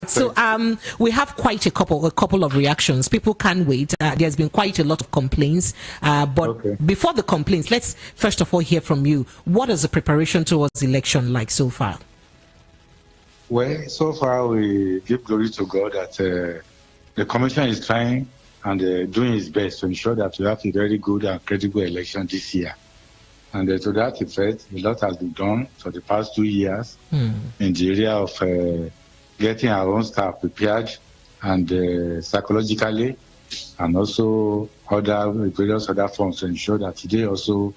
So we have quite a couple of reactions. People can't wait. There's been quite a lot of complaints. But before the complaints, let's first of all hear from you. What is the preparation towards the election like so far? Well, so far we give glory to God that the Commission is trying and doing its best to ensure that we have a very good and credible election this year. And to that effect, a lot has been done for the past 2 years in the area of getting our own staff prepared and psychologically, and also various other forms to ensure that they also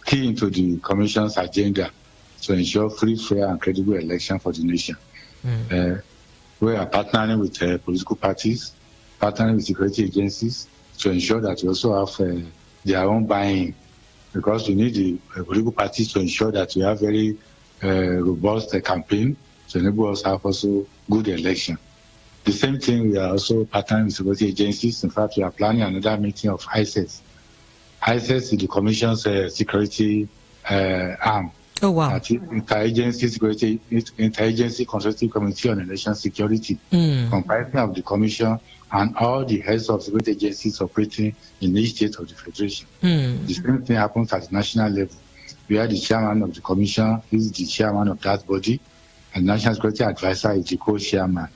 key into the Commission's agenda to ensure free, fair, and credible election for the nation. We are partnering with political parties, partnering with security agencies to ensure that we also have their own buy-in, because we need the political parties to ensure that we have very robust campaign to enable us to have also good election. The same thing, we are also partnering with security agencies. In fact, we are planning another meeting of ICES. ICES is the Commission's security arm. Oh, wow. Interagency Consultative Committee on Election Security, comprising of the Commission and all the heads of security agencies operating in each state of the Federation. The same thing happens at the national level, where the chairman of the Commission is the chairman of that body, and the National Security Advisor is the co-chairman.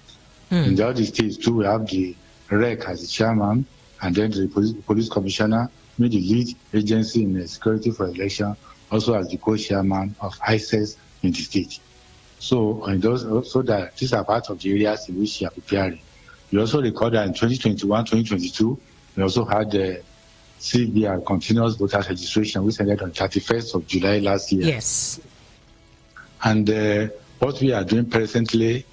In the other states too, we have the REC as the chairman, and then the police commissioner, the lead agency in the security for election, also as the co-chairman of ICES in the state. So, that these are part of the areas in which we are preparing. We also record that in 2021-2022, we also had the CVR, Continuous Voters Registration, which ended on 31st of July last year. Yes. And what we are doing presently,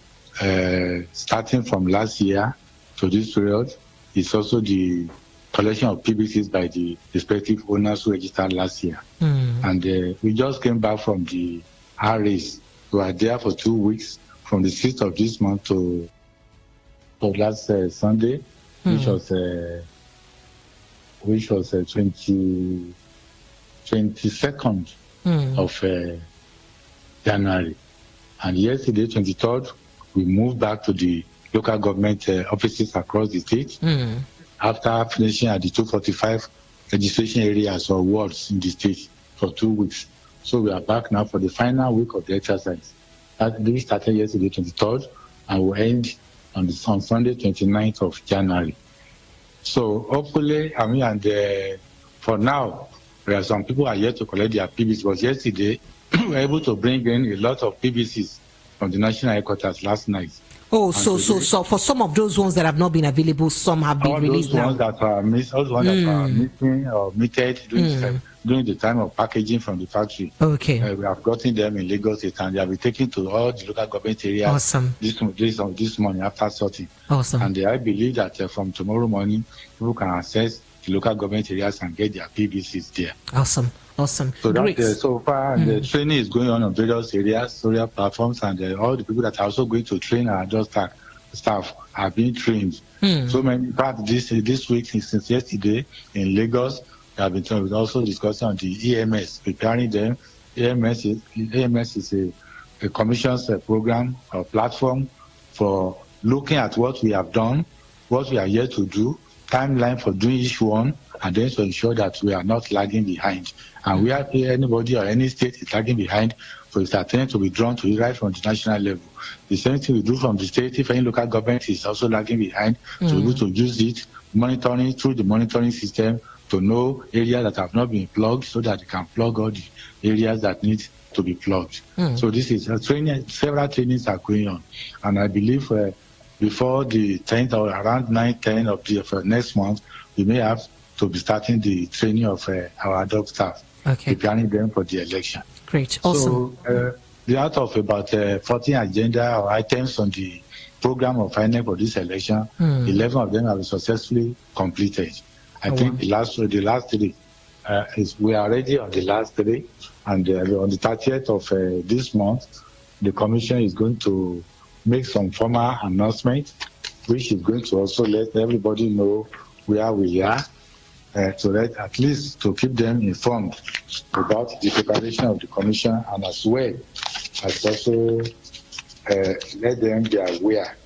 starting from last year to this period, is also the collection of PVCs by the respective owners who registered last year. And we just came back from the RAs. We were there for 2 weeks, from the 6th of this month to last Sunday, which was 22nd of January. And yesterday, 23rd, we moved back to the local government offices across the state after finishing at the 245 registration areas or wards in the state for 2 weeks. So we are back now for the final week of the exercise. We started yesterday, 23rd, and will end on Sunday, 29th of January. So hopefully, for now, there are some people who are yet to collect their PVCs, but yesterday, we were able to bring in a lot of PVCs from the national headquarters last night. Oh, so for some of those ones that have not been available, some have been released now. All those ones that are missing or omitted during the time of packaging from the factory. Okay. We have gotten them in Lagos State, and they have been taken to all the local government areas. Awesome. This morning after sorting. Awesome. And I believe that from tomorrow morning, people can access the local government areas and get their PVCs there. Awesome. Awesome. So so far, the training is going on various areas, social platforms, and all the people that are also going to train our adult staff are being trained. So many, in fact, this week, since yesterday in Lagos, we have been also discussing on the EMS, preparing them. EMS is a commission's program or platform for looking at what we have done, what we are yet to do, timeline for doing each one, and then to ensure that we are not lagging behind. And we have anybody or any state is lagging behind, so it's attempting to be drawn to it right from the national level. The same thing we do from the state. If any local government is also lagging behind, so we need to use it, monitoring through the monitoring system to know areas that have not been plugged, so that they can plug all the areas that need to be plugged. So this is a training. Several trainings are going on, and I believe before the 10th or around 9-10 of next month, we may have to be starting the training of our adult staff, preparing them for the election. Great, awesome. So out of about 14 agenda or items on the program of INEC for this election, 11 of them have been successfully completed. I think the last 3 we are already on the last 3, and on the 30th of this month, the Commission is going to make some formal announcement, which is going to also let everybody know where we are, so that at least to keep them informed about the preparation of the Commission, and as well as also let them be aware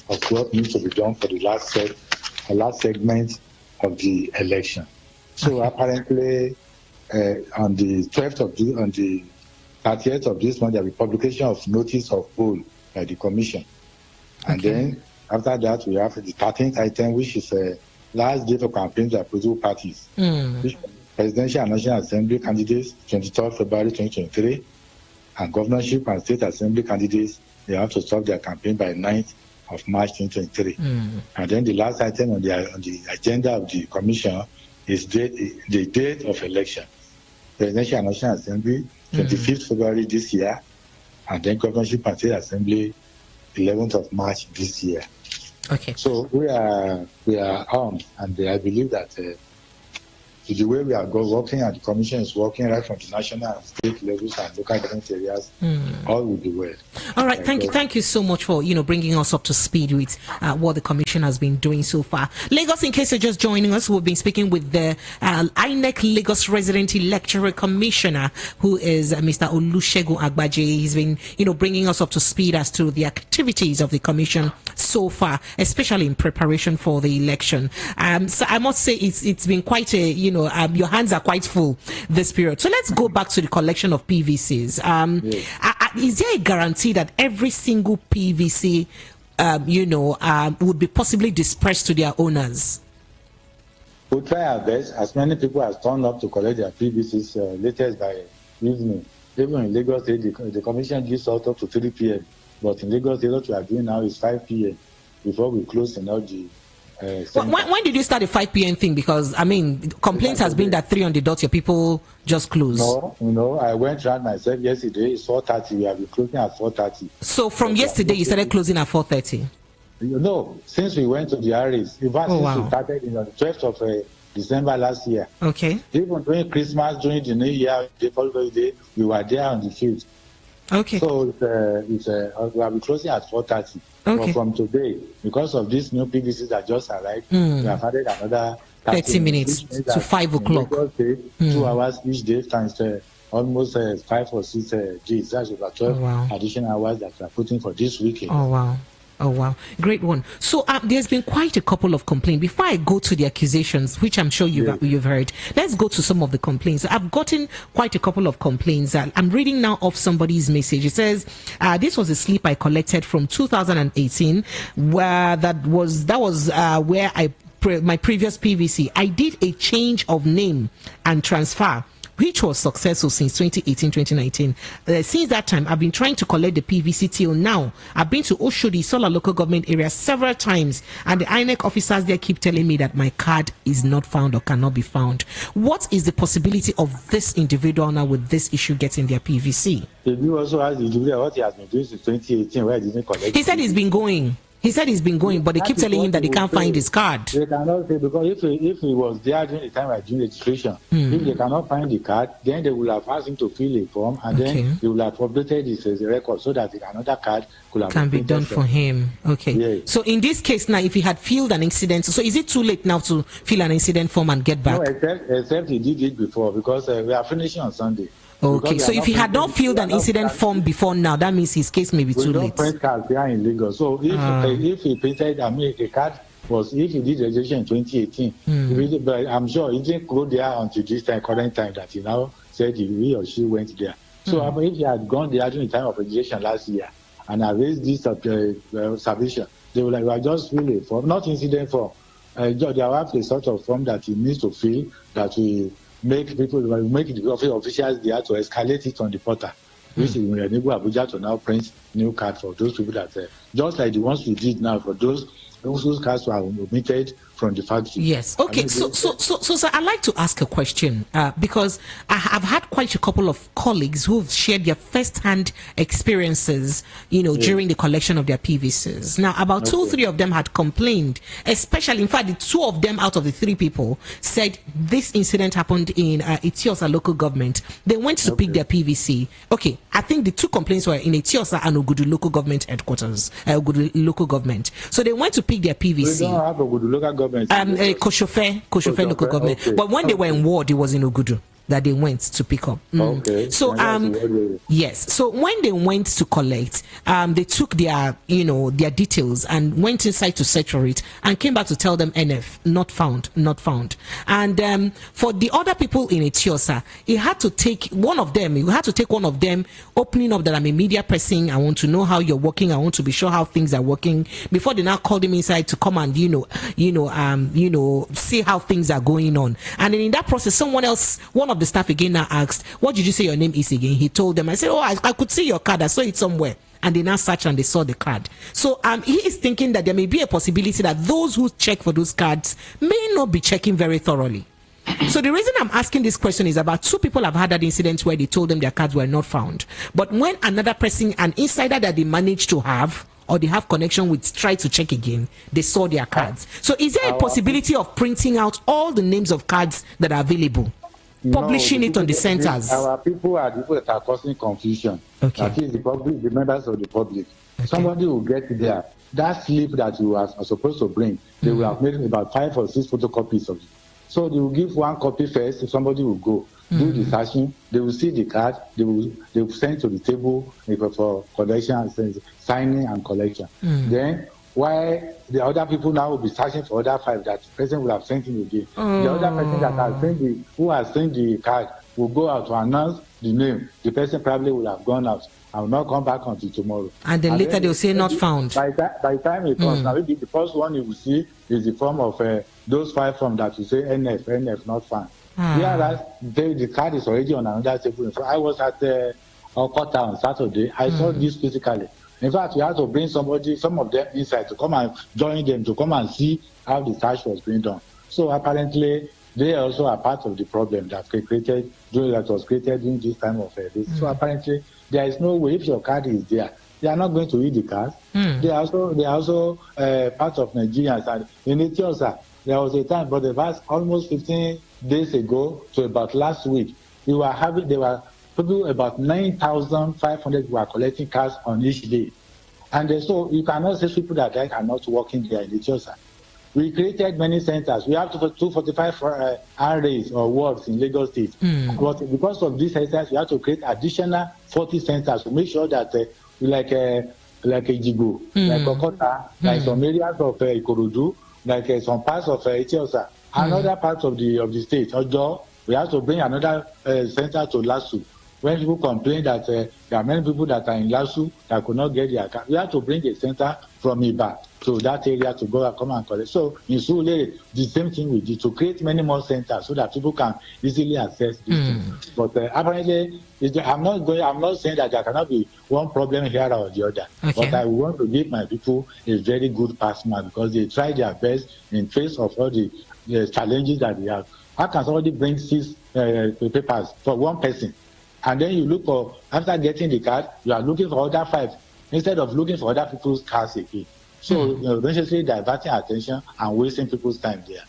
of what needs to be done for the last segment of the election. So apparently, on the 30th of this month, there will be publication of notice of poll by the commission. And then after that, we have the 13th item, which is a last day for campaigns by political parties. Presidential and National Assembly candidates, 23rd February 2023, and governorship and state assembly candidates, they have to stop their campaign by 9th of March 2023. And then the last item on the agenda of the commission is the date of election. Presidential and National Assembly, 25th February this year, and then governorship and state assembly, 11th of March this year. Okay. So we are armed, and I believe that the way we are working, and the commission is working right from the national and state levels and local government areas, all will be well. All right, thank you so much for bringing us up to speed with what the commission has been doing so far. Lagos, in case you're just joining us, we've been speaking with the INEC Lagos Resident Electoral Commissioner, who is Mr. Olusegun Agbaje. He's been bringing us up to speed as to the activities of the commission so far, especially in preparation for the election. So I must say it's been quite a your hands are quite full this period. So let's go back to the collection of PVCs. Is there a guarantee that every single PVC, would be possibly dispersed to their owners? We'll try our best. As many people have turned up to collect their PVCs latest by evening. Even in Lagos State, the commission gives out up to 3 p.m. But in Lagos State, what we are doing now is 5 p.m. before we close in all the when did you start the 5 p.m. thing? Because complaints has been that 3 on the dot, your people just close. No, I went around myself yesterday. It's 4:30. We have been closing at 4:30. So from yesterday, you started closing at 4:30. No, since we went to the RAs, in fact, since we started on the 12th of December last year. Okay. Even during Christmas, during the New Year, the following day, we were there on the field. Okay. So we will be closing at 4:30. Okay. But from today, because of this new PVC that just arrived, we have added another 30 minutes to 5 o'clock. 2 hours each day times almost 5 or 6 days. That's about 12 additional hours that we are putting for this weekend. Oh, wow. Great one. So there's been quite a couple of complaints. Before I go to the accusations, which I'm sure you've heard, let's go to some of the complaints. I've gotten quite a couple of complaints. I'm reading now off somebody's message. It says, this was a slip I collected from 2018, where that was where my previous PVC. I did a change of name and transfer, which was successful since 2018-2019. Since that time, I've been trying to collect the PVC till now. I've been to Oshodi, Solar local government area several times, and the INEC officers there keep telling me that my card is not found or cannot be found. What is the possibility of this individual now with this issue getting their PVC? You also asked the individual what he has been doing since 2018, where he didn't collect. He said he's been going. But they keep telling him that he can't find his card. They cannot say, because if he was there during the time of doing registration, if they cannot find the card, then they will have asked him to fill a form, and then they will have updated his record so that another card can be done for him. Okay. Yes. So in this case now, if he had filled an incident, so is it too late now to fill an incident form and get back? No, except he did it before, because we are finishing on Sunday. Okay, so if he had not filled an incident form before now, that means his case may be too late. We don't print cards here in Lagos. So if he printed, a card was, if he did registration in 2018, but I'm sure he didn't go there until this current time that he now said he or she went there. So if he had gone there during the time of registration last year and I raised this submission, they will just fill a form, not incident form. They will have a sort of form that he needs to fill that will make the officials there to escalate it on the portal, which will enable Abuja to now print new cards for those people that, just like the ones we did now for those whose cards were omitted from the factory. Yes. Okay. So, sir, I'd like to ask a question because I've had quite a couple of colleagues who've shared their first-hand experiences, during the collection of their PVCs. Now, about 2-3 of them had complained, especially, in fact, the 2 of them out of the 3 people said this incident happened in Etiosa local government. They went to pick their PVC. Okay. I think the 2 complaints were in Etiosa and Ogudu local government headquarters, Ogudu local government. So they went to pick their PVC. We don't have Ogudu local government. Koshofe local government. But when they were in ward, it was in Ogudu. that they went to pick up. Okay. So yes. So when they went to collect, they took their their details and went inside to search for it and came back to tell them NF not found. And for the other people in Etiosa, he had to take one of them, opening up that I'm a media person, I want to know how you're working, I want to be sure how things are working, before they now called him inside to come and see how things are going on. And then in that process, one of the staff again now asked, what did you say your name is again? He told them. I said, I could see your card, I saw it somewhere. And they now searched and they saw the card. So he is thinking that there may be a possibility that those who check for those cards may not be checking very thoroughly. So the reason I'm asking this question is about 2 people have had that incident where they told them their cards were not found. But when another person, an insider that they managed to have or they have connection with, try to check again, they saw their cards. So is there a possibility of printing out all the names of cards that are available? Publishing it on the centers. Our people are the people that are causing confusion. Okay. That is the public, the members of the public. Okay. Somebody will get there. That slip that you are supposed to bring, they will have made about 5 or 6 photocopies of it. So they will give 1 copy first. So somebody will go do the searching. They will see the card. They will send to the table for collection, signing and collection. Then why the other people now will be searching for other 5 that the person will have sent in again. The other person that has who has sent the card will go out to announce the name. The person probably will have gone out and will not come back until tomorrow. And then later they will say not found. By the time it comes, now maybe the first one you will see is the form of those 5 forms that you say NF not found. Whereas the card is already on another table. So I was at Okota on Saturday. I saw this physically. In fact, we had to bring some of them inside to come and join them to come and see how the search was being done. So apparently, they also are part of the problem that was created during this time of this. So apparently, there is no way if your card is there, they are not going to read the card. They are also part of Nigerians. And in Ethiopia, there was a time, but the past almost 15 days ago to about last week, there were people about 9,500 were collecting cards on each day. And so you cannot say people that are not working there in Ethiopia. We created many centers. We have 245 arrays or wards in Lagos State. But because of these centers, we have to create additional 40 centers to make sure that like a Jigo, like Okota, like some areas of Ikorodu, like some parts of Ethiopia, and other parts of the state. Although we have to bring another center to Lasu. When people complain that there are many people that are in Lasu that could not get their card, we have to bring a center from Iba to that area to go and come and collect. So in Surulere, the same thing we did to create many more centers so that people can easily access these things. But apparently, I'm not saying that there cannot be one problem here or the other. Okay. But I want to give my people a very good pass mark because they try their best in face of all the challenges that they have. How can somebody bring 6 papers for one person? And then you look for, after getting the card, you are looking for other 5 instead of looking for other people's cards again. So essentially diverting attention and wasting people's time there.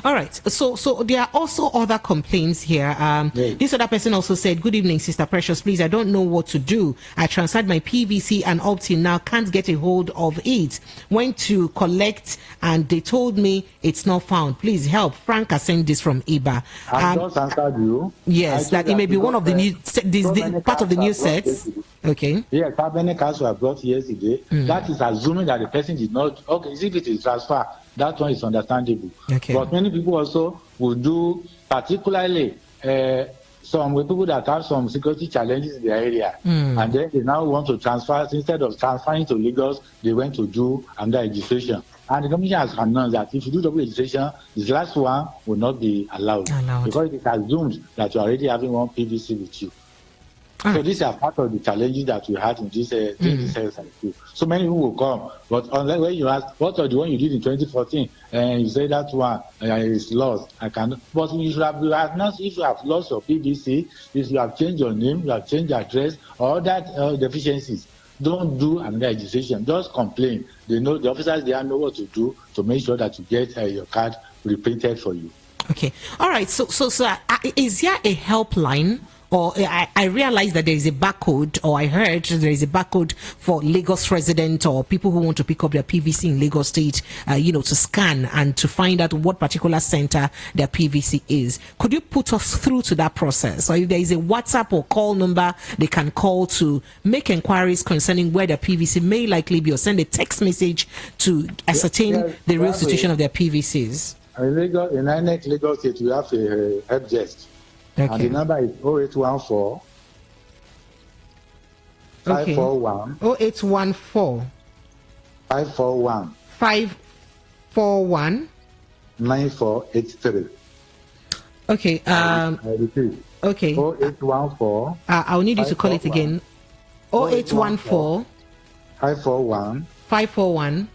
All right. So there are also other complaints here. This other person also said, "Good evening, Sister Precious. Please, I don't know what to do. I transferred my PVC and up till now can't get a hold of it. Went to collect and they told me it's not found. Please help." Frank has sent this from Iba. I just answered you. Yes, that it may be one of the new part of the new sets. Okay. Yes, how many cards were brought yesterday? That is assuming that the person did not. Okay, if it is transfer, that one is understandable. Okay. But many people also will do, particularly some people that have some security challenges in their area, and then they now want to transfer. Instead of transferring to Lagos, they went to do another registration. And the commission has announced that if you do double registration, this last one will not be allowed. Because it assumes that you're already having one PVC with you. So these are part of the challenges that we had in this So many people will come, but unless when you ask, what are the one you did in 2014, and you say that one is lost, I cannot. But you should have not. If you have lost your PVC, if you have changed your name, you have changed your address, or that deficiencies, don't do another registration. Just complain. They know the officers there know what to do to make sure that you get your card reprinted for you. Okay. All right. So is there a helpline or I realized that there is a barcode, or I heard there is a barcode for Lagos residents or people who want to pick up their PVC in Lagos State, to scan and to find out what particular center their PVC is. Could you put us through to that process? Or if there is a WhatsApp or call number they can call to make inquiries concerning where their PVC may likely be, or send a text message to ascertain the real situation of their PVCs. In INEC Lagos State, we have a help desk. Okay. And the number is 0814 541 0814 541 541 9483. Okay. I repeat. Okay. 0814. I'll need you to call it again. 0814 541 541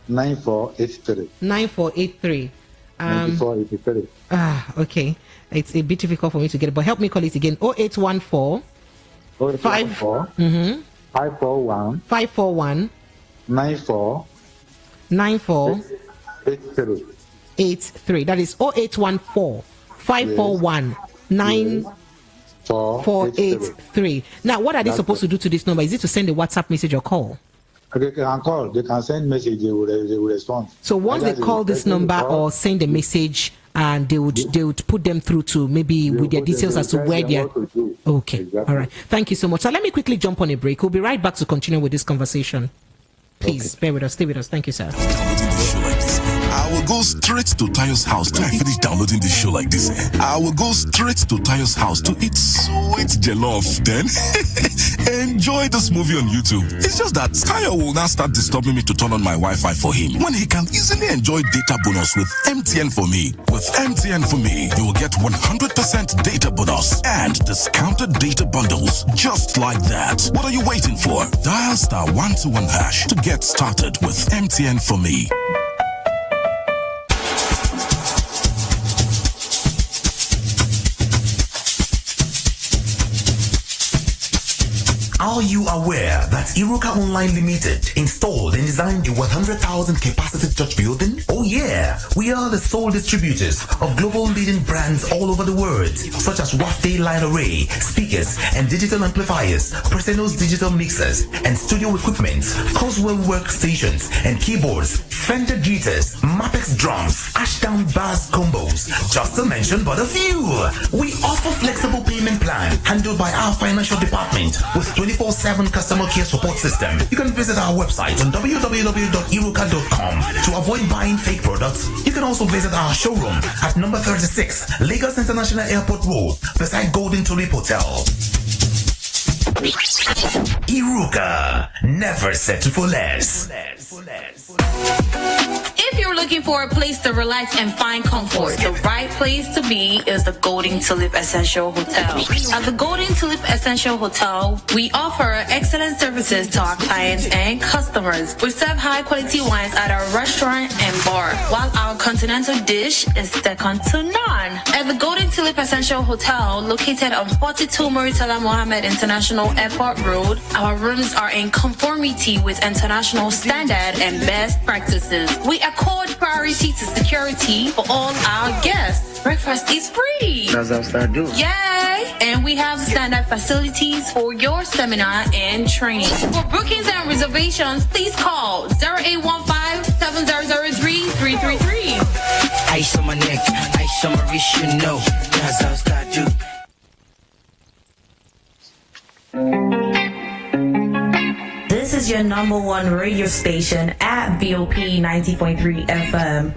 9483. 9483. 9483. Okay. It's a bit difficult for me to get it, but help me call it again. 0814 541 541 9483. That is 0814 541 9483. Now, what are they supposed to do to this number? Is it to send a WhatsApp message or call? Okay, they can call. They can send message. They will respond. So once they call this number or send a message, and they would put them through to maybe with their details as to where they are. Okay, exactly. All right. Thank you so much. So let me quickly jump on a break. We'll be right back to continue with this conversation. Please bear with us. Stay with us. Thank you, sir. I will go straight to Tayo's house till I finish downloading this show like this. I will go straight to Tayo's house to eat sweet jollof. Then enjoy this movie on YouTube. It's just that Tayo will now start disturbing me to turn on my Wi-Fi for him when he can easily enjoy data bonus with MTN for me. With MTN for me, you will get 100% data bonus and discounted data bundles just like that. What are you waiting for? Dial *121# to get started with MTN for me. Are you aware that Iruka Online Limited installed and designed a 100,000 capacity church building? Oh yeah, we are the sole distributors of global leading brands all over the world, such as Wafday Line Array, speakers and digital amplifiers, Preseno's digital mixers and studio equipment, Coswell workstations and keyboards, Fender guitars, Mapex drums, Ashdown bass combos, just to mention but a few. We offer flexible payment plan handled by our financial department with 24/7 customer care support system. You can visit our website on www.iruka.com to avoid buying fake products. You can also visit our showroom at number 36 Lagos International Airport Road beside Golden Tulip Hotel. Iruka, never settle for less. If you're looking for a place to relax and find comfort, the right place to be is the Golden Tulip Essential Hotel. At the Golden Tulip Essential Hotel, we offer excellent services to our clients and customers. We serve high quality wines at our restaurant and bar, while our continental dish is second to none. At the Golden Tulip Essential Hotel, located on 42 Muritala Mohammed International Airport Road, our rooms are in conformity with international standard and best practices. We accord priority to security for all our guests. Breakfast is free. That's how I do. Yay! And we have standard facilities for your seminar and training. For bookings and reservations, please call 0815-7003-333. Ice on my neck, ice on my wrist, you know. That's how I do. This is your number one radio station at VOP 90.3 FM.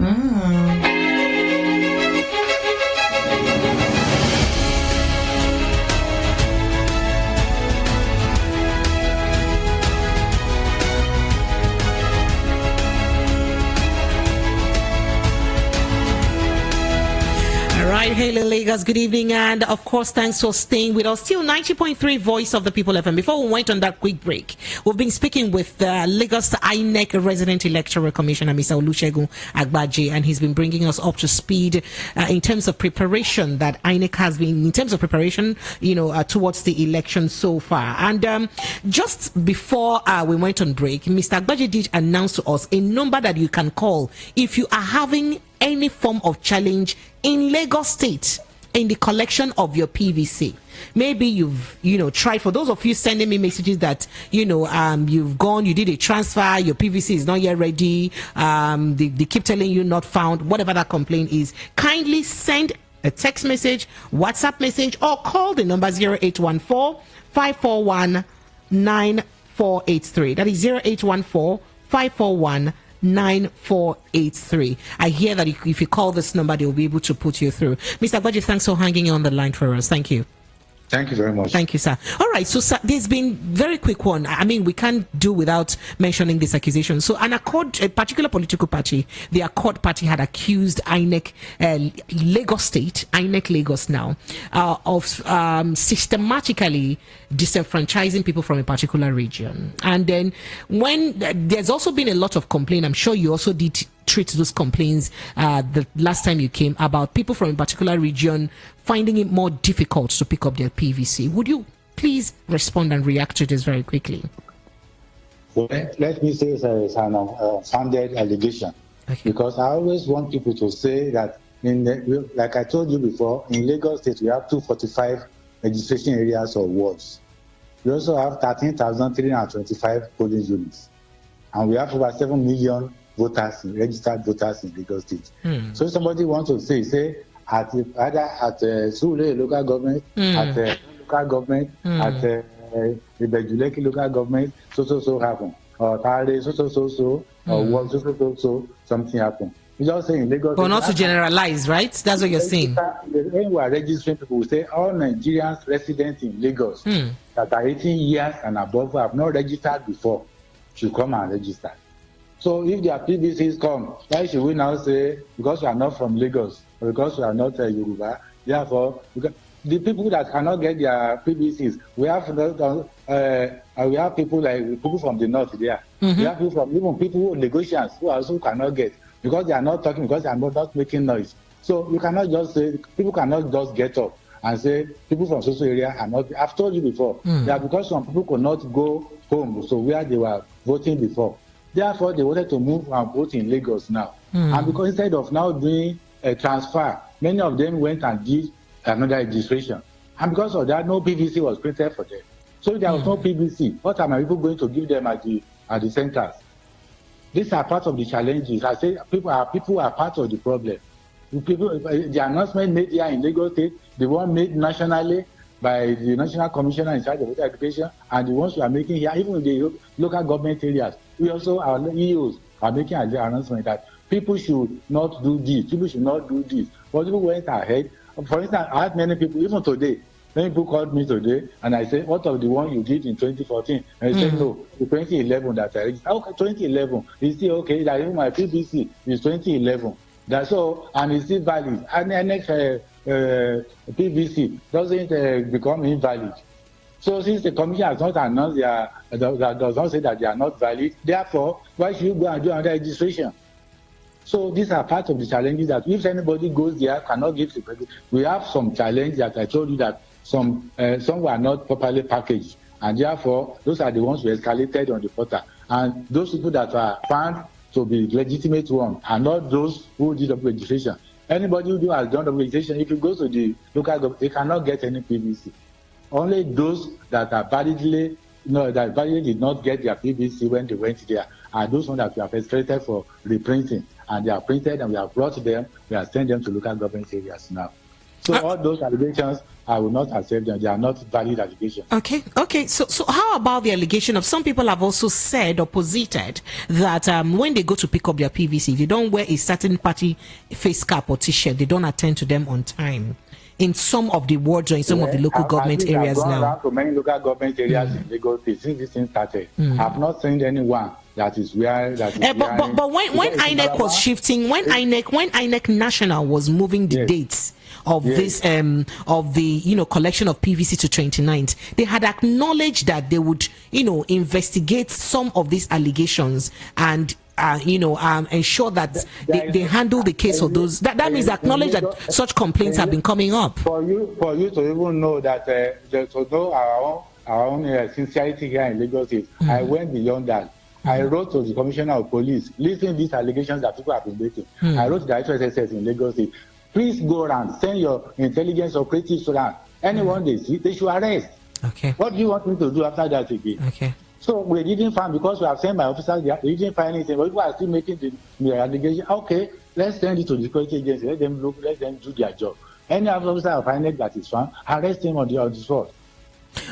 Right, hello Lagos, good evening, and of course thanks for staying with us. Still 90.3 Voice of the People FM. Before we went on that quick break, we've been speaking with Lagos INEC Resident Electoral Commissioner Mr. Olusegun Agbaje, and he's been bringing us up to speed in terms of preparation that INEC has been, in terms of preparation, towards the election so far. And just before we went on break, Mr. Agbaje did announce to us a number that you can call if you are having any form of challenge in Lagos State. in the collection of your PVC. Maybe you've, tried, for those of you sending me messages that, you've gone, you did a transfer, your PVC is not yet ready, they keep telling you not found, whatever that complaint is, kindly send a text message, WhatsApp message, or call the number 0814-541-9483. That is 0814-541-9483. I hear that if you call this number, they will be able to put you through. Mr. Gbaji, thanks for hanging on the line for us. Thank you. Thank you very much. Thank you, sir. All right, so sir, there's been very quick one. I mean, we can't do without mentioning this accusation. So a particular political party, the Accord Party, had accused INEC, Lagos State, INEC Lagos now, of systematically disenfranchising people from a particular region. And then when there's also been a lot of complaint, I'm sure you also did treat those complaints the last time you came, about people from a particular region finding it more difficult to pick up their PVC. Would you please respond and react to this very quickly? Well, let me say it's an unfounded allegation. Okay. Because I always want people to say that, like I told you before, in Lagos State we have 245 registration areas or wards. We also have 13,325 polling units. And we have over 7 million registered voters in Lagos State. So if somebody wants to say either at Surulere local government, at local government, at the Bejuleki local government, so happen, or Tare, so, or what, so, something happen. You just saying Lagos. But not to generalize, right? That's what you're saying. When we are registering people, we say all Nigerians residents in Lagos that are 18 years and above who have not registered before should come and register. So if their PVCs come, why should we now say, because we are not from Lagos, or because we are not Yoruba, therefore, the people that cannot get their PVCs, we have people like people from the north there. We have people who negotiants who also cannot get, because they are not talking, because they are not making noise. So you cannot just say, people cannot just get up and say, people from social area are not. I've told you before, that because some people could not go home, so where they were voting before. Therefore, they wanted to move and vote in Lagos now. And because instead of now doing a transfer, many of them went and did another registration. And because of that, no PVC was printed for them. So if there was no PVC, what are my people going to give them at the centers? These are part of the challenges. I say people are part of the problem. The announcement made here in Lagos State, the one made nationally by the National Commissioner in charge of Voter Education, and the ones we are making here, even in the local government areas. We also, our EOs are making an announcement that people should not do this, people should not do this. But people went ahead. For instance, I had many people, even today, many people called me today, and I said, what of the one you did in 2014? And they said, no, the 2011 that I registered. Okay, 2011, is still okay, that even my PVC is 2011. That's all, and it's still valid. And the next PVC doesn't become invalid. So since the commission has not announced that does not say that they are not valid, therefore, why should you go and do another registration? So these are part of the challenges that if anybody goes there, cannot give the credit. We have some challenge that I told you that some were not properly packaged, and therefore those are the ones we escalated on the portal. And those people that are found to be legitimate ones are not those who did the registration. Anybody who has done the registration, if you go to the local government, they cannot get any PVC. Only those that are validly did not get their PVC when they went there are those ones that we have escalated for reprinting, and they are printed and we have brought them, we have sent them to local government areas now. So all those allegations, I will not accept them. They are not valid allegations. Okay. So how about the allegation of some people have also said or posited that when they go to pick up their PVC, if they don't wear a certain party face cap or T-shirt, they don't attend to them on time in some of the wards or in some of the local government areas now? I've gone around to many local government areas in Lagos since this thing started. I've not seen anyone that is where that is but when INEC was shifting, when INEC National was moving the dates of this of the collection of PVC to 29th, they had acknowledged that they would investigate some of these allegations and ensure that they handle the case of those. That means acknowledge that such complaints have been coming up. For you to even know that to know our own sincerity here in Lagos State, I went beyond that. I wrote to the Commissioner of Police, listing these allegations that people have been making. I wrote to the SSS in Lagos State, Please go around, send your intelligence operatives around. Anyone they see, they should arrest. Okay. What do you want me to do after that again? Okay. So we didn't find, because we have sent my officers, we didn't find anything, but people are still making the allegation. Okay, let's send it to the security agency, let them look, let them do their job. Any officer of INEC that is found, arrest him on the spot.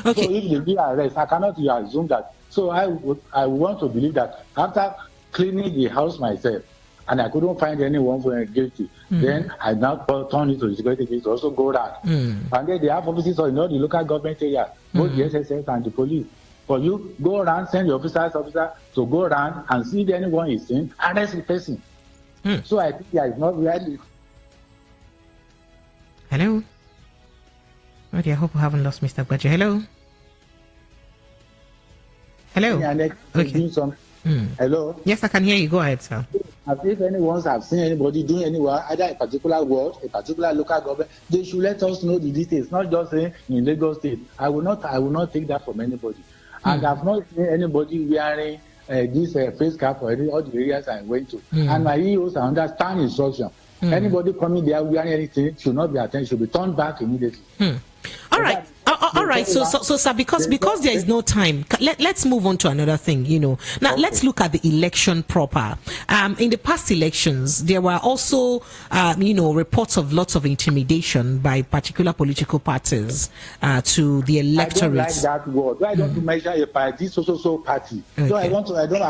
Okay. So if they do arrest, I cannot assume that. So I want to believe that after cleaning the house myself, and I couldn't find anyone who was guilty, then I now turn it to the security agency to also go around. And then they have offices in all the local government areas, both the SSS and the police. For you, go around, send your officer to go around and see if anyone is seen, arrest the person. So I think there is not really. Hello? Okay, I hope we haven't lost Mr. Gbaji. Hello? Hello? Okay. Hello? Yes, I can hear you. Go ahead, sir. If anyone has seen anybody doing anywhere, either a particular ward, a particular local government, they should let us know the details, not just saying in Lagos State. I will not take that from anybody. And I've not seen anybody wearing this face cap for all the areas I went to. And my EOs are under stand instruction. Anybody coming there wearing anything should not be attended, should be turned back immediately. All right. All right. So, sir, because there is no time, let's move on to another thing. Now let's look at the election proper. In the past elections, there were also, reports of lots of intimidation by particular political parties to the electorate. I don't like that word. Why don't you measure a party, so party? Okay. So I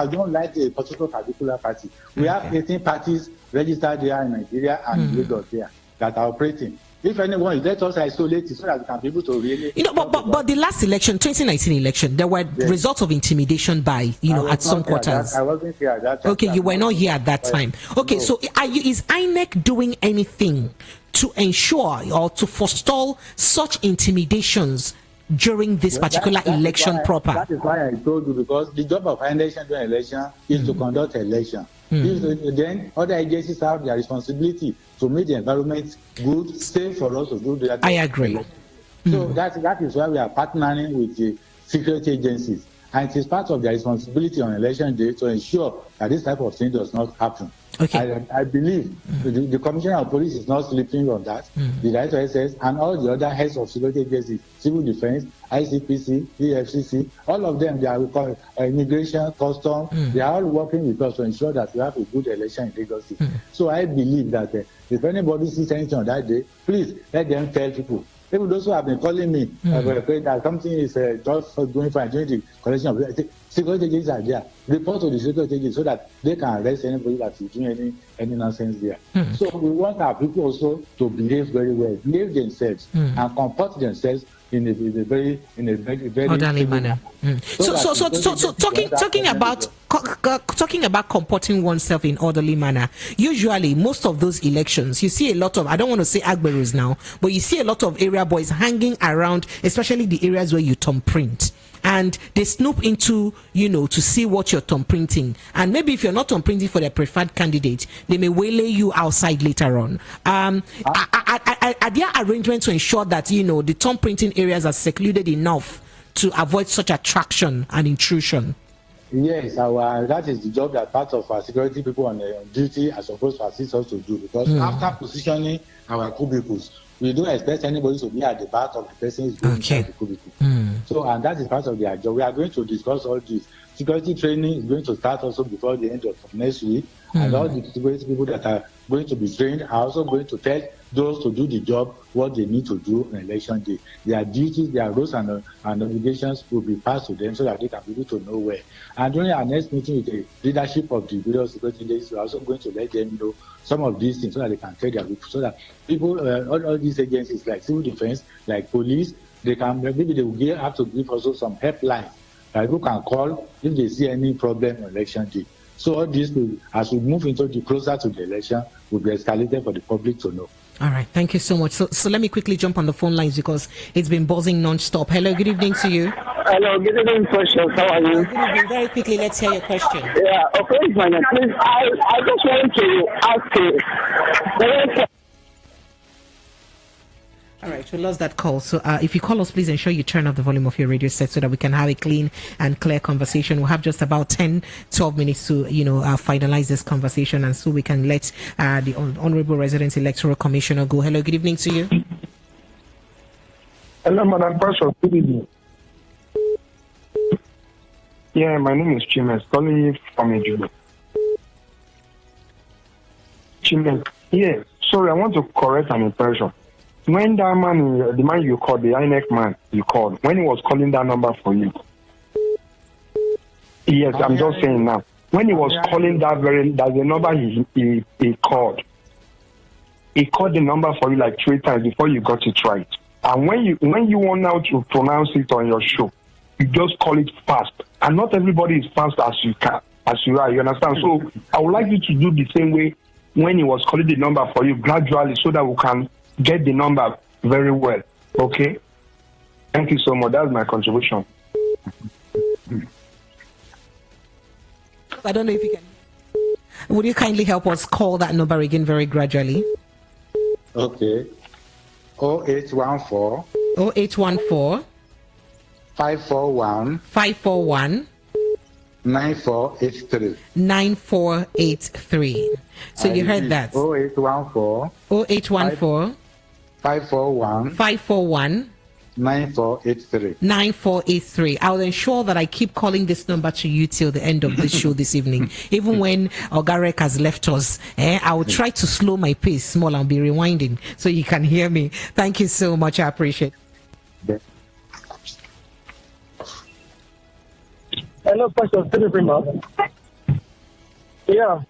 don't like a particular party. We have 18 parties registered there in Nigeria and Lagos there that are operating. If anyone, let us isolate it so that we can be able to really. But the last election, 2019 election, there were results of intimidation by, at some quarters. I wasn't here at that time. Okay, you were not here at that time. Okay, no. So is INEC doing anything to ensure or to forestall such intimidations during this particular election proper? That is why I told you, because the job of INEC during election is to conduct election. Then other agencies have their responsibility to make the environment good, safe for us to do that. I agree. So that is why we are partnering with the security agencies. And it is part of their responsibility on election day to ensure that this type of thing does not happen. Okay. I believe the Commissioner of Police is not sleeping on that. The Director of SS and all the other heads of security agencies, Civil Defense, ICPC, EFCC, all of them, they are immigration, custom, they are all working with us to ensure that we have a good election in Lagos State. So I believe that if anybody sees anything on that day, please let them tell people. Even those who have been calling me that something is just going fine during the collection of security agencies are there. Report to the security agencies so that they can arrest anybody that is doing any nonsense there. So we want our people also to behave very well, behave themselves and comport themselves in a very orderly manner. So talking about comporting oneself in orderly manner. Usually, most of those elections, you see a lot of, I don't want to say agberos now, but you see a lot of area boys hanging around, especially the areas where you thumbprint. And they snoop into, to see what you're thumbprinting. And maybe if you're not thumbprinting for their preferred candidate, they may waylay you outside later on. Are there arrangements to ensure that, the thumbprinting areas are secluded enough to avoid such attraction and intrusion? Yes, that is the job that part of our security people on duty are supposed to assist us to do. Because after positioning our cubicles, we don't expect anybody to be at the back of the person who's going inside the cubicle. So, and that is part of their job. We are going to discuss all this. Security training is going to start also before the end of next week. And all the security people that are going to be trained are also going to tell those to do the job what they need to do on election day. Their duties, their roles and obligations will be passed to them so that they can be able to know where. And during our next meeting with the leadership of the various security agencies, we are also going to let them know some of these things so that they can tell their people, so that people, all these agencies like civil defense, like police, they can, maybe they will have to give also some helpline that people can call if they see any problem on election day. So all this will, as we move into the closer to the election, will be escalated for the public to know. All right, thank you so much. So let me quickly jump on the phone lines because it's been buzzing non-stop. Hello, good evening to you. Hello, good evening, Precious. How are you? Good evening. Very quickly, let's hear your question. Yeah, okay, fine. Please, I just want to ask you. All right, we lost that call. So if you call us, please ensure you turn off the volume of your radio set so that we can have a clean and clear conversation. We'll have just about 10-12 minutes to, finalize this conversation, and so we can let the Honorable Resident Electoral Commissioner go. Hello, good evening to you. Hello, Madam Precious. Good evening. Yeah, my name is Chimes, calling from Ejude. Chimes, yeah, sorry, I want to correct an impression. When that man, the man you called, the INEC man you called, when he was calling that number for you, yes, I'm just saying now, when he was calling that's the number he called. He called the number for you like 3 times before you got it right. And when you want now to pronounce it on your show, you just call it fast. And not everybody is fast as you are, you understand? So I would like you to do the same way when he was calling the number for you gradually so that we can get the number very well. Okay? Thank you so much. That's my contribution. I don't know if you can. Would you kindly help us call that number again very gradually? Okay. 0814 0814 541 541 9483. 9483. So you heard that. 0814 0814 541 541 9483. 9483. I'll ensure that I keep calling this number to you till the end of this show this evening. Even when Ogarek has left us, I will try to slow my pace small and be rewinding so you can hear me. Thank you so much. I appreciate it. Hello, Pastor. Yeah.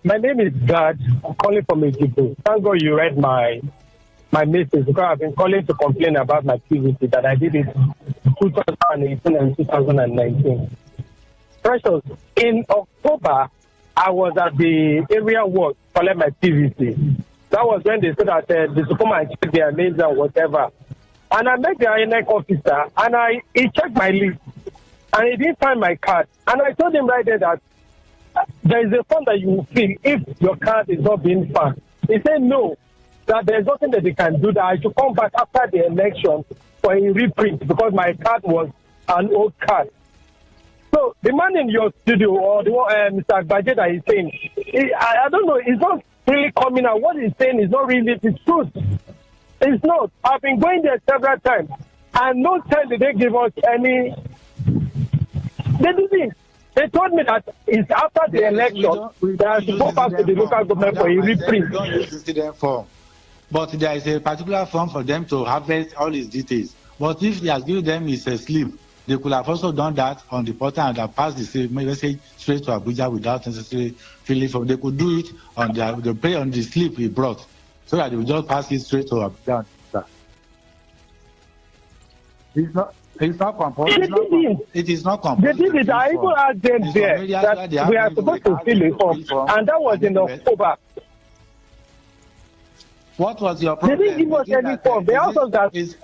My name is God. I'm calling from Ejude. Thank God you read my message, because I've been calling to complain about my PVC that I did it 2018 and 2019. Precious, in October, I was at the area work calling my PVC. That was when they said that they should come and check their names and whatever. And I met the INEC officer, and he checked my list, and he didn't find my card. And I told him right there that there is a form that you will fill if your card is not being found. He said no, that there's nothing that they can do, that I should come back after the election for a reprint because my card was an old card. So the man in your studio, or the one, Mr. Agbaje, that is saying, I don't know, it's not really coming out. What he's saying is not really the truth. It's not. I've been going there several times, and no time did they give us any. They didn't. They told me that it's after the election that I should go back to the local government for a reprint. Don't use incident form, but there is a particular form for them to harvest all his details. But if he has given them his slip, they could have also done that on the portal and have passed the message straight to Abuja without necessarily filling form. They could do it on the pay on the slip he brought, so that they will just pass it straight to Abuja. It's not compulsory. It is not compulsory. They did it. I even asked them there that we are supposed to fill a form, and that was in October. What was your problem? They didn't give us any form. They asked us that it's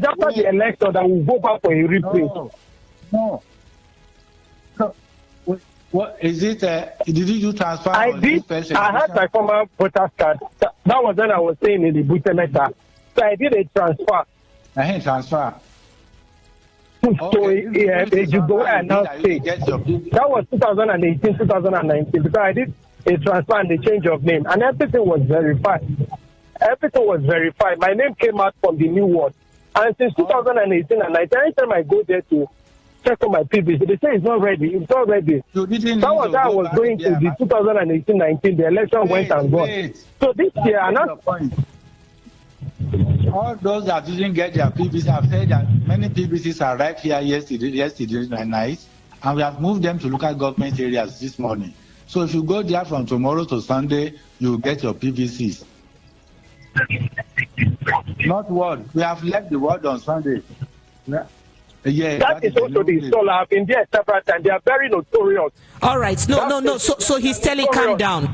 after the election that we'll go back for a reprint. No. What is it? Did you transfer? I did. I had my former voter's card. That was when I was staying in the Butemeta. So I did a transfer. Transfer. So you go and now say that was 2018, 2019, because I did a transfer and a change of name, and everything was verified. Everything was verified. My name came out from the new ward, and since 2018 and 19, anytime I go there to check on my PVC, they say it's not ready. It's not ready. That was how I was going to the 2018-19. The election went and gone. So this year, all those that didn't get their PVC have said that many PVCs arrived here yesterday night, and we have moved them to local government areas this morning. So if you go there from tomorrow to Sunday, you will get your PVCs. Not word. We have left the word on Sunday. Yeah, that is also the installer. I've been there several times. They are very notorious. All right. No. So he's telling, calm down.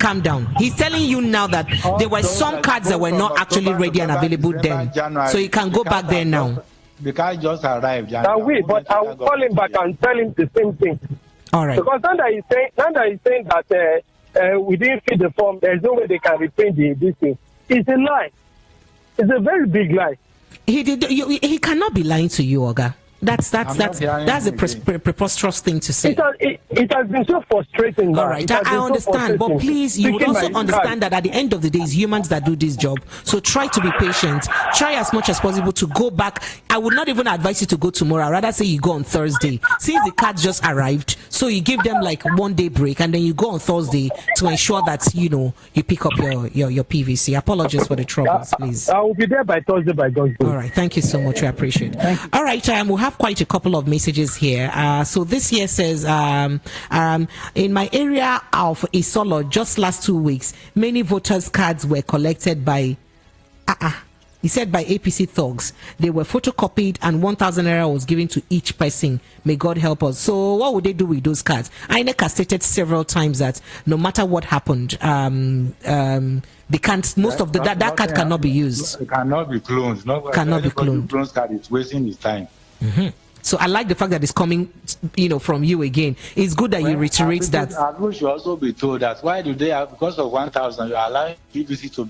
He's telling you now that there were some cards that were not actually ready and available then. So you can go back there now. The card just arrived. But I will call him back and tell him the same thing. All right. Because now that he's saying that we didn't fill the form, there's no way they can reprint this thing. It's a lie. It's a very big lie. He cannot be lying to you, Oga. That's a preposterous thing to say. It has been so frustrating. All right, I understand, but please, you would also understand that at the end of the day, it's humans that do this job. So try to be patient. Try as much as possible to go back. I would not even advise you to go tomorrow. I'd rather say you go on Thursday. Since the cards just arrived, so you give them like 1 day break, and then you go on Thursday to ensure that you pick up your PVC. Apologies for the troubles, please. I will be there by Thursday. All right, thank you so much. I appreciate it. All right, we'll have quite a couple of messages here. So this here says, in my area of Isolo, just last 2 weeks, many voters' cards were collected by, he said by APC thugs. They were photocopied and 1,000 naira was given to each person. May God help us. So what would they do with those cards? INEC has stated several times that no matter what happened, they can't. Most of that card cannot be used. It cannot be cloned. Cannot be cloned. Clones card is wasting his time. Mm-hmm. So I like the fact that it's coming, from you again. It's good that you reiterate that. I should also be told that why do they have, because of 1,000, you are allowing PVC to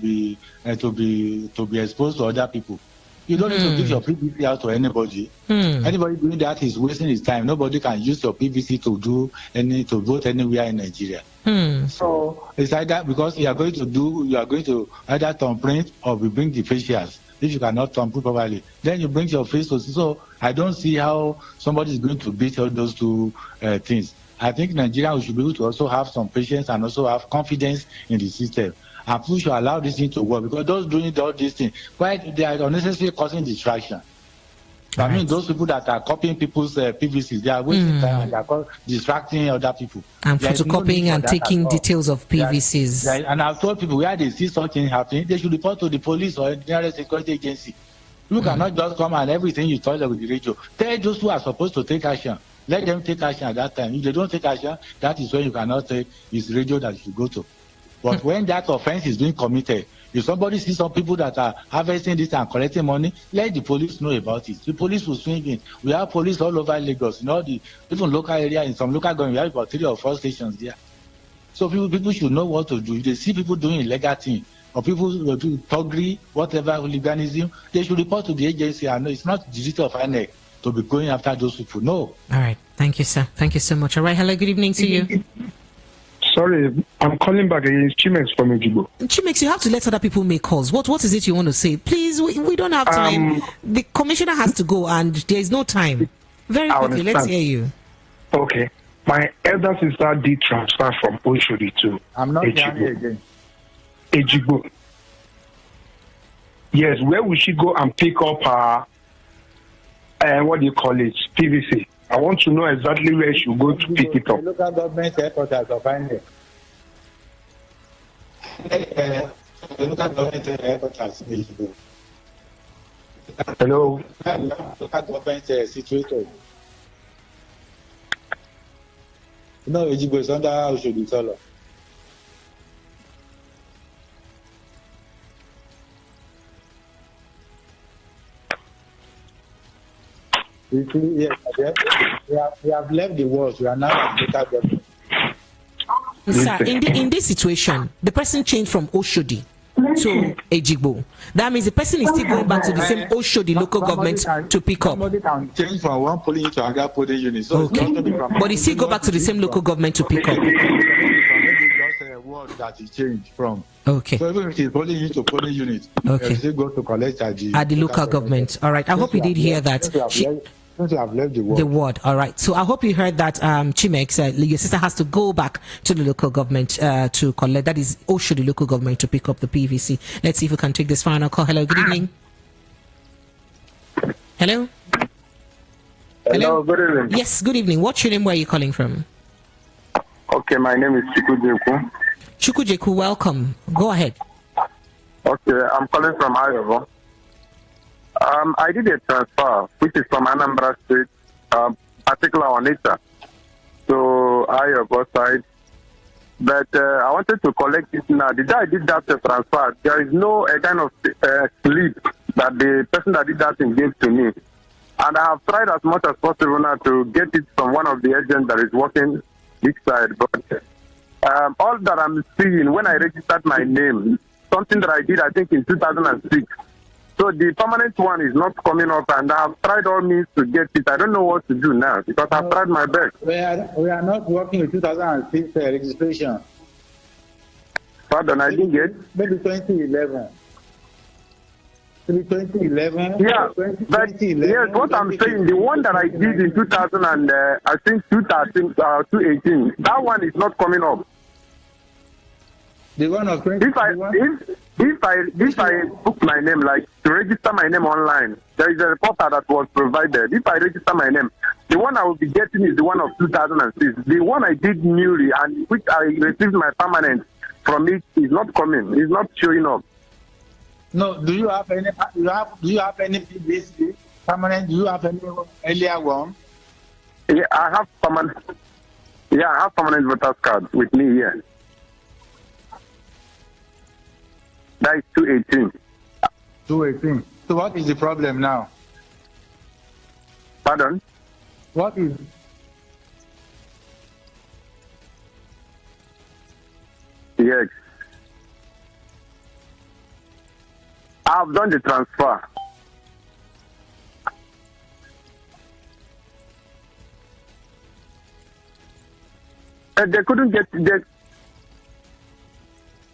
be exposed to other people. You don't need to give your PVC out to anybody. Anybody doing that is wasting his time. Nobody can use your PVC to vote anywhere in Nigeria. So it's either because you are going to either thumbprint or we bring the facials. If you cannot thumbprint properly, then you bring your face to. So I don't see how somebody is going to beat all those two things. I think Nigeria should be able to also have some patience and also have confidence in the system. And we should allow this thing to work, because those doing all these things, they are unnecessarily causing distraction. I mean, those people that are copying people's PVCs, they are wasting time and they are distracting other people. And photocopying and taking details of PVCs. And I've told people where they see something happening, they should report to the police or the nearest security agency. You cannot just come and everything you tell them with the radio. Tell those who are supposed to take action. Let them take action at that time. If they don't take action, that is when you cannot say it's radio that you should go to. But when that offense is being committed, if somebody sees some people that are harvesting this and collecting money, let the police know about it. The police will swing in. We have police all over Lagos, even local area, in some local government, we have about 3 or 4 stations there. So people should know what to do. If they see people doing illegal things, or people do thuggery, whatever, hooliganism, they should report to the agency. And it's not the duty of INEC to be going after those people. No. All right. Thank you, sir. Thank you so much. All right. Hello. Good evening to you. Sorry, I'm calling back again. It's Chimex from Ejibo. Chimex, you have to let other people make calls. What is it you want to say? Please, we don't have time. The commissioner has to go and there is no time. Very quickly, let's hear you. Okay. My elder sister did transfer from Oshodi to I'm not Ejibo. Again. Ejibo. Yes, where will she go and pick up her, what do you call it, PVC? I want to know exactly where she will go to pick it up. Local government headquarters of INEC. Local government headquarters. Hello. Local government situated. No, Ejibo is under Oshodi Solo. Yes, we have left the walls. We are now at local government. Sir, in this situation, the person changed from Oshodi to Ejibo. That means the person is still going back to the same Oshodi local government to pick up. Somebody can change from one polling unit to another polling unit. So okay. But he still go back to the same local government to pick up. Just a word that he changed from. Okay. So even if it's polling unit to polling unit, okay, still go to collect at the local government. All right. I hope you did hear that. Since you have left the ward. The ward. All right. So I hope you heard that, Chimex, your sister has to go back to the local government to collect. That is also the local government to pick up the PVC. Let's see if we can take this final call. Hello. Good evening. Hello. Hello. Good evening. Yes. Good evening. What's your name? Where are you calling from? Okay. My name is Chukwujeku. Chukwujeku, welcome. Go ahead. Okay. I'm calling from Iowa. I did a transfer, which is from Anambra State, particular on it, to Iowa side. But I wanted to collect it now. The day I did that transfer, there is no kind of slip that the person that did that thing gave to me. And I have tried as much as possible now to get it from one of the agents that is working this side. But all that I'm seeing, when I registered my name, something that I did, I think, in 2006, So the permanent one is not coming up, and I've tried all means to get it. I don't know what to do now because I've tried my best. We are not working with 2006 registration. Pardon, I didn't get. Maybe 2011. Maybe 2011. Yeah, but yes, what I'm saying, the one that I did in 2000 and I think 2018, that one is not coming up. The one of 2021. If I book my name, like to register my name online, there is a portal that was provided. If I register my name, the one I will be getting is the one of 2006. The one I did newly and which I received my permanent from it is not coming. It's not showing up. No, do you have any? Do you have any PVC permanent? Do you have any earlier one? Yeah, I have permanent. Yeah, I have permanent voters card with me here. That is 218. 218. So what is the problem now? Pardon? What is? Yes. I've done the transfer. And they couldn't get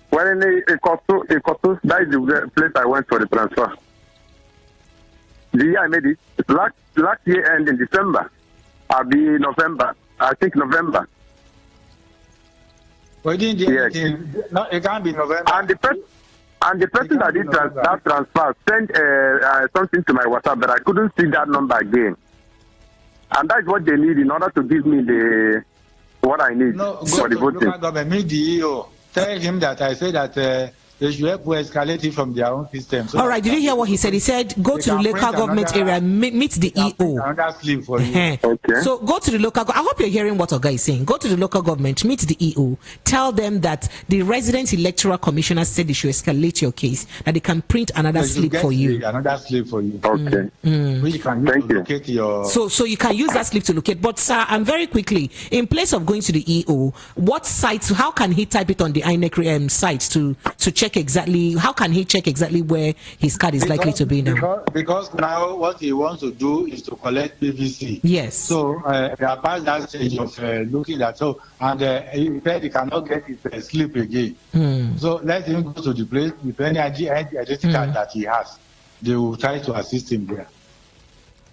when a cost, that is the place I went for the transfer. The year I made it, last year end in December. I'll be November. I think November. We didn't do anything. No, it can't be November. And the person that did that transfer sent something to my WhatsApp, but I couldn't see that number again. And that's what they need in order to give me what I need for the voting. Local government, meet the EO. Tell him that I said that they should help escalate it from their own system. So all right, did you hear what he said? He said, go to the local government area, meet the EO. Another slip for you. Okay. So go to the local. I hope you're hearing what Oga is saying. Go to the local government, meet the EO. Tell them that the resident electoral commissioner said they should escalate your case, that they can print another slip for you. Another slip for you. Okay. Which can use to locate your. So you can use that slip to locate. But sir, and very quickly, in place of going to the EO, what sites? How can he type it on the INEC site to check exactly? How can he check exactly where his card is likely to be now? Because now what he wants to do is to collect PVC. Yes. So they are past that stage of looking at and he said he cannot get his slip again. So let him go to the place with any identity card that he has. They will try to assist him there.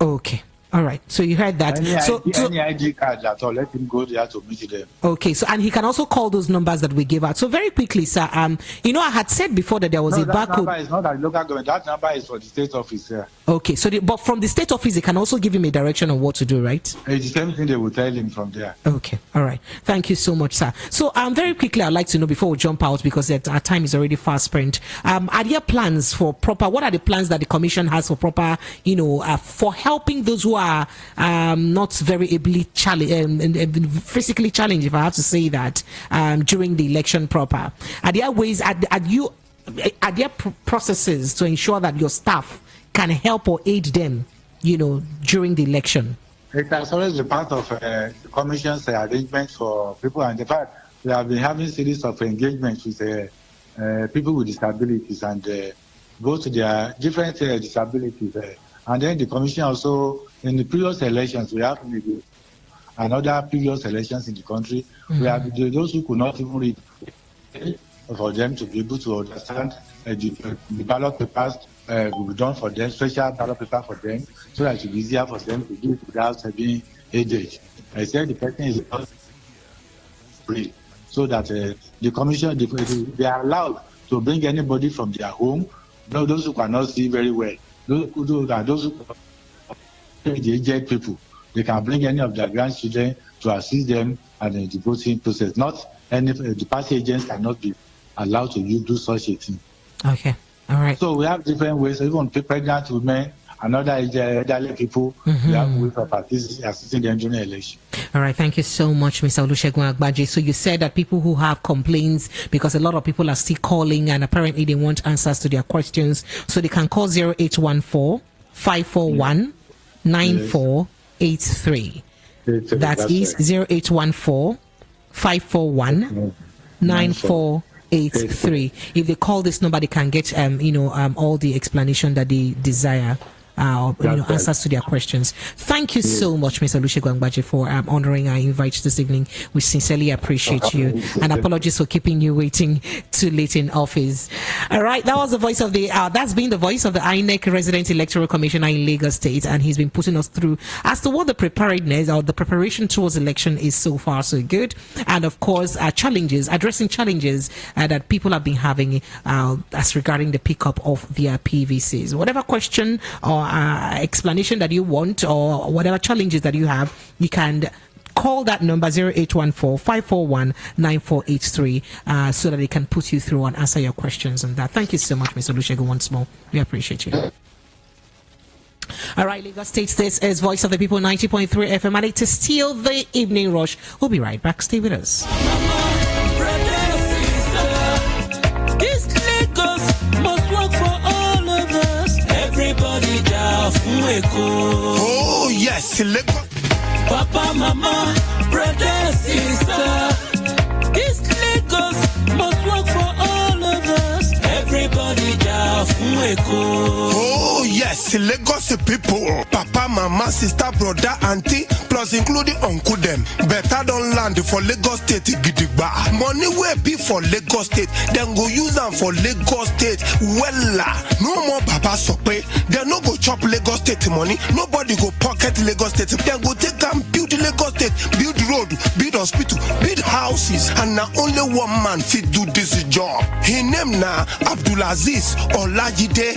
Okay. All right. So you heard that. Any ID card at all, let him go there to meet them. Okay. So and he can also call those numbers that we gave out. So very quickly, sir. I had said before that there was a barcode. That number is not at local government. That number is for the state office. Okay. So but from the state office, they can also give him a direction on what to do, right? It's the same thing they will tell him from there. Okay. All right. Thank you so much, sir. So very quickly, I'd like to know before we jump out because our time is already fast spent. Are there plans for proper? What are the plans that the commission has for proper? For helping those who are not very ably physically challenged, if I have to say that, during the election proper. Are there ways? Are there processes to ensure that your staff can help or aid them, during the election? It has always been part of the commission's arrangement for people, and in fact, we have been having series of engagements with people with disabilities and go to their different disabilities. And then the commission also, in the previous elections, we have another previous elections in the country, we have those who could not even read, for them to be able to understand the ballot papers will be done for them, special ballot paper for them, so that it will be easier for them to do it without being aided. I said the person is not free, so that the commission, they are allowed to bring anybody from their home, those who cannot see very well. Those who the aged people, they can bring any of their grandchildren to assist them in the voting process. Not any the party agents cannot be allowed to do such a thing. Okay, all right. So we have different ways. Even pregnant women and other elderly people, we have ways of assisting them during the election. All right, thank you so much, Mr. Olusegun Agbaje. So you said that people who have complaints, because a lot of people are still calling and apparently they want answers to their questions, so they can call 0814-541-9483. That is 0814-541-9483. 8483. If they call this number, they can get all the explanation that they desire. Answers to their questions. Thank you so much, Mr. Olusegun Agbaje, for honoring our invite this evening. We sincerely appreciate you, and apologies for keeping you waiting too late in office. All right, that was the voice of the that's been the voice of the INEC Resident Electoral Commissioner in Lagos State, and he's been putting us through as to what the preparedness or the preparation towards election is so far so good, and of course addressing challenges that people have been having as regarding the pickup of their PVCs. Whatever question or explanation that you want, or whatever challenges that you have, you can call that number 0814-541-9483 so that they can put you through and answer your questions on that. Thank you so much, Mr. Olusegun, once more. We appreciate you. All right, Lagos State, this is Voice of the People 90.3 FM, and it is still the evening rush. We'll be right back. Stay with us. Oh yes, Papa, Mama, brother, sister. This Lagos must work for all of us. Everybody down. Oh yes, Lagos people. Papa, Mama, sister, brother, auntie, plus including uncle them. Better don't land for Lagos State gidigba. Money will be for Lagos State, then go use them for Lagos State. Wella, no more Baba Sope. They no go chop Lagos State money. Nobody go pocket Lagos State. Then go take and build Lagos State, build road, build hospital, build houses, and now only one man fit do this job. His name na Abdulaziz Olajide